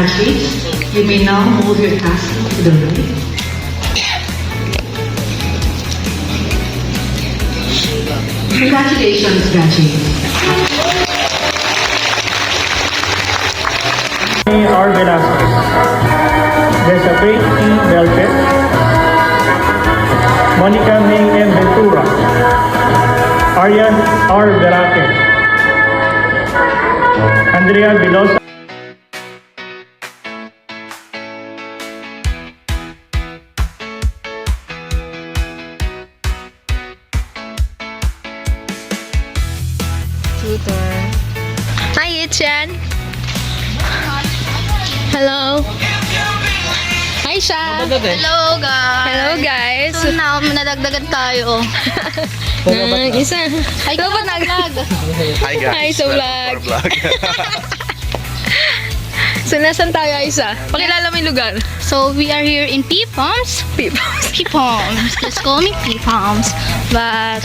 graduates, you may now move your castle to the right. Congratulations, graduates. R. Velasquez, Desiree T. Belpet, Monica May M. Ventura, Aryan R. Veraque, Andrea Velosa. Tutor. Hi, Ichan. Hello. Hi, Sha. Hello guys! Hello, guys. So now, nadagdagan tayo. Isa. Ay, Dapat na Hi guys. Hi sa vlog. Welcome to our vlog. So, nasan tayo, Isa? Pakilala mo yung lugar. So we are here in P-Palms. P-Palms. Just call me P-Palms. But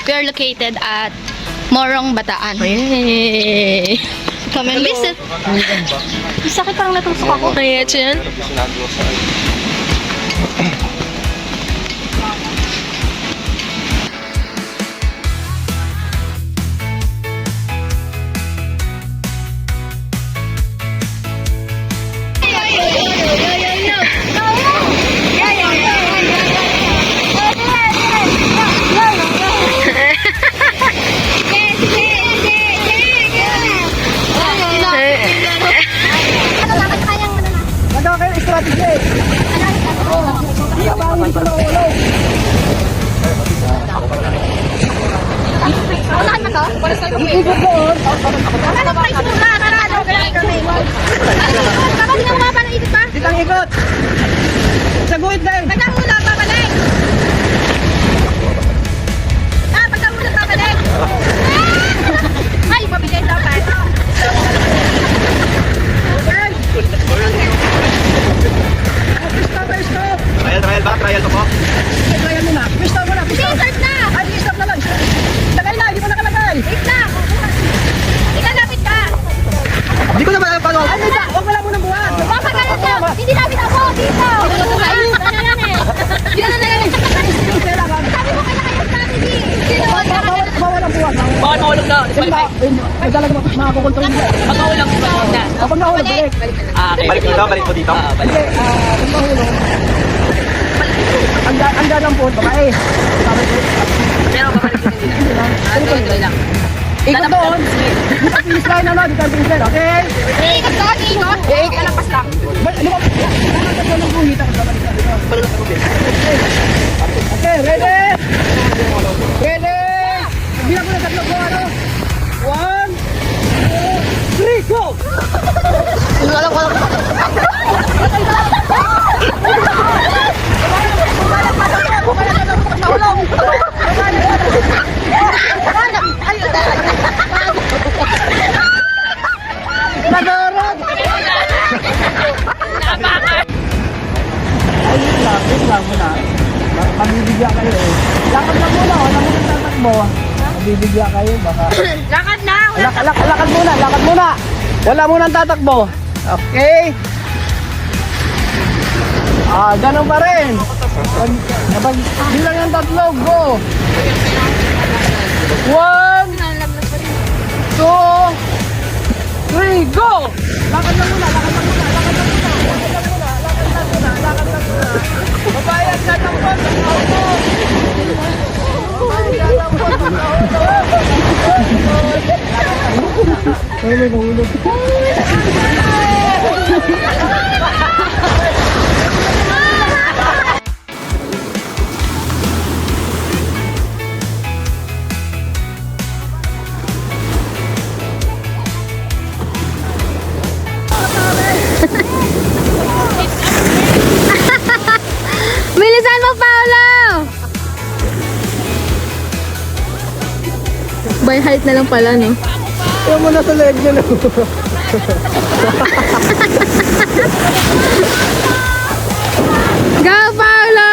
we are located at Morong, Bataan. Yay! Come and visit. Sakit ang natusok ako. Hi, Ichan. Ditang ikot! Sa guhit din! Pagkamulat, babalik! Pagkamulat, babalik! Ay, pabigay dapat. Stop! Trial ba? Trial to po? Trial muna! Stop muna! Start na! Ay, stop na lang! Lagay na! Hindi mo nakalagay! Wait lang! Ikalapit ka! Hindi ko naman alam paano! Ay, wait lang! Huwag wala mo ng buwan! Papagalan lang! Hindi namin ako! Dito! Ano yan eh? Dito na lang! Sabi mo kailangan strategy! Dito! Bawal ang buwan! Bawal mahulog na. Ay, talaga makakukontrol mo. Pag mahulog, mahulog na. Kapag nahulog, balik! Okay. Balik dito, balik po dito. Hindi, kung mahulog, ang ganang po, babae. Pero babalik din nila. Tuloy lang. Ikot doon! Dito ang finish line, ano? Dito ang finish line, okay? Ikot ka! Ikot! Kalapas lang! Okay, ready? Ready? Bilang ko na tatlo ko, ano? 1, 2, 3, go! Nagarot! Ay, wait lang muna. Mabibigyan kayo eh. Lakad lang muna, wala mo nang tatakbo. Mabibigyan kayo, baka... Lakad na! Lakad muna, lakad muna! Wala mo nang tatakbo. Okay? Ganun pa rin. Bilang yung tatlo, go! 1, 2, 3, go! Lakad lang muna, lakad lang muna, lakad lang muna. Lakad lang muna. Babayad na ng bot, ang auto. Babayad na ng bot, ang auto. Ay, may mahulog. Bilisan mo, Paolo! By height na lang pala, no? Huwag mo na sa leg nyo, no? Go, Paolo!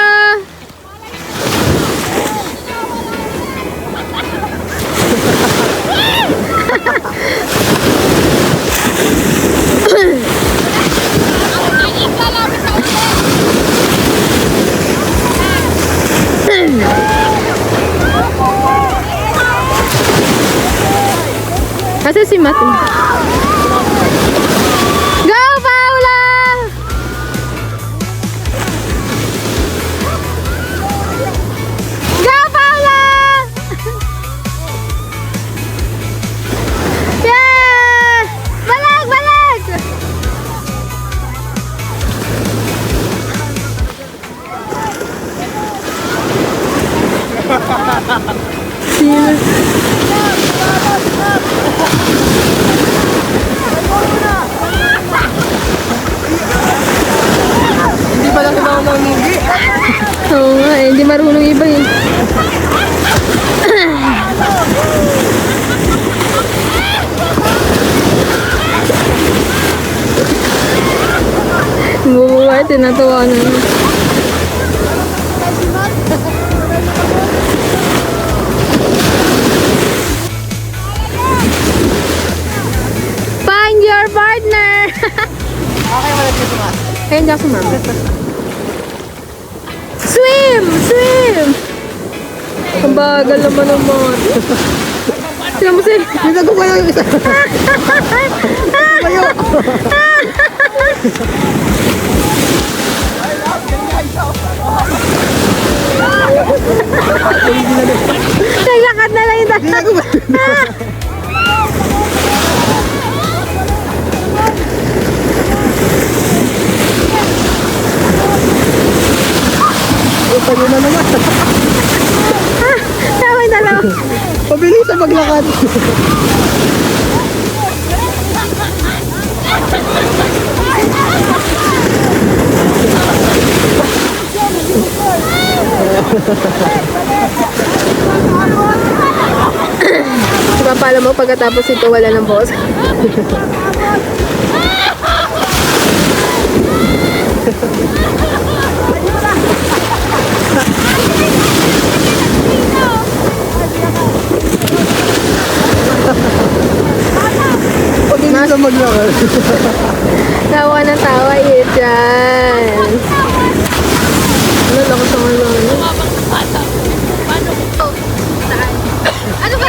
Asa si Mati? Go, Paula! Go, Paula! Yeah! Balag, balag! Hindi pa lang ako nangingi. Oo nga eh, hindi marunong iba eh. Bubuhay, tinatawa na. Find your partner! Okay, wala dito ma. Kaya hindi ako sumama. Swim! Swim! Ang bagal naman ng mga. Sila mo sila. Hindi ko kayo yung isa. Naglakad na lang yung dalawa. Tayo na naman. Tama yung dalawa. Pabilis sa maglakad. Papala mo pagkatapos ito wala ng boss. Pabilis sa maglakad. Tawa ng tawa yun dyan. Ano lang ko sa mga Ano ba?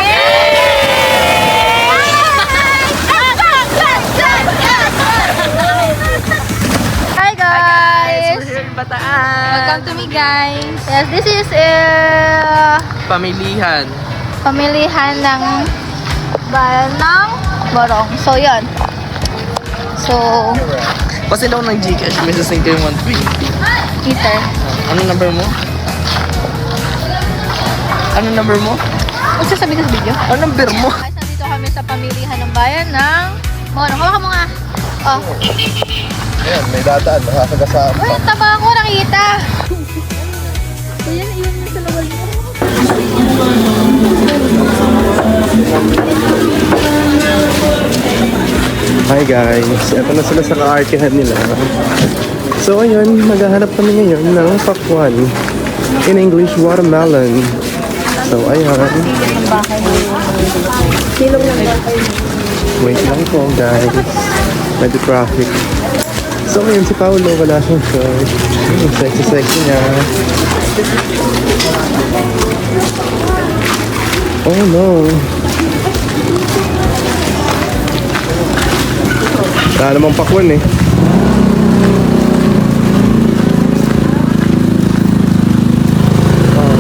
Hi guys! Welcome to me guys. Yes, this is Pamilihan. pamilihan ng bayan ng Morong. So, yun. So, Kasi daw ng Gcash, may sasing kayo 120. Peter. Ano number mo? Ano number mo? Ano sasabihin ko sa video? Ano number mo? Guys, nandito kami sa pamilihan ng bayan ng Morong. Hawakan mo nga. Oh. Ayan, may dataan. Nakakagasaan. Uy, ang taba ko nakita. Hi guys, eto na sila sa kaartihan nila. So ayun, maghahanap kami ngayon ng pakwan. In English, watermelon. So ayun. Wait lang po guys. Medyo traffic. So ayun si Paolo, wala siyang shirt. Sexy niya. Oh no. Wala namang pakwan eh.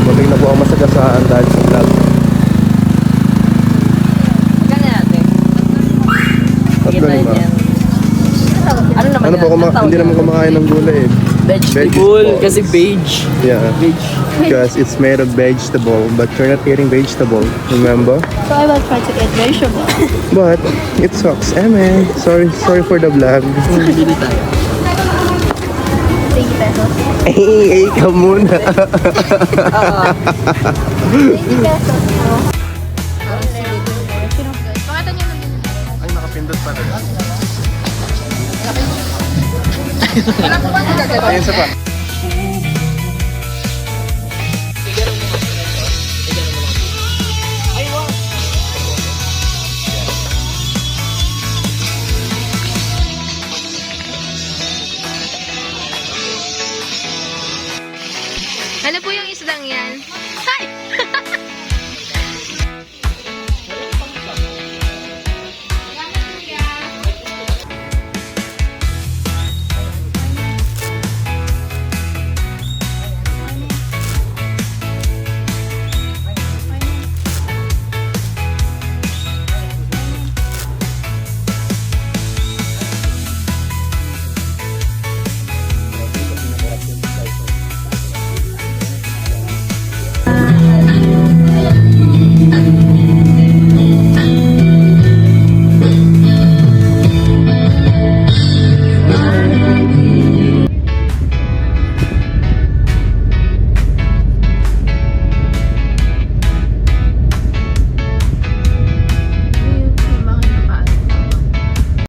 Mabig na po ako masagasaan dahil sa vlog. Magkano natin? Tatlo lima. Ano naman Ano po, hindi naman kumakain ng gulay eh. Vegetable, kasi beige. Yeah. Beige. Because it's made of vegetable, but you're not eating vegetable, remember? So, I will try to eat vegetable. But it sucks. Man. Sorry for the vlog. Bili tayo. 30 pesos. Eh, ikaw muna. 30 pesos. Pakatan nyo na din. Ay, nakapindot pa rin. Ayun sa pa. Ano po yung isdang yan? Hi!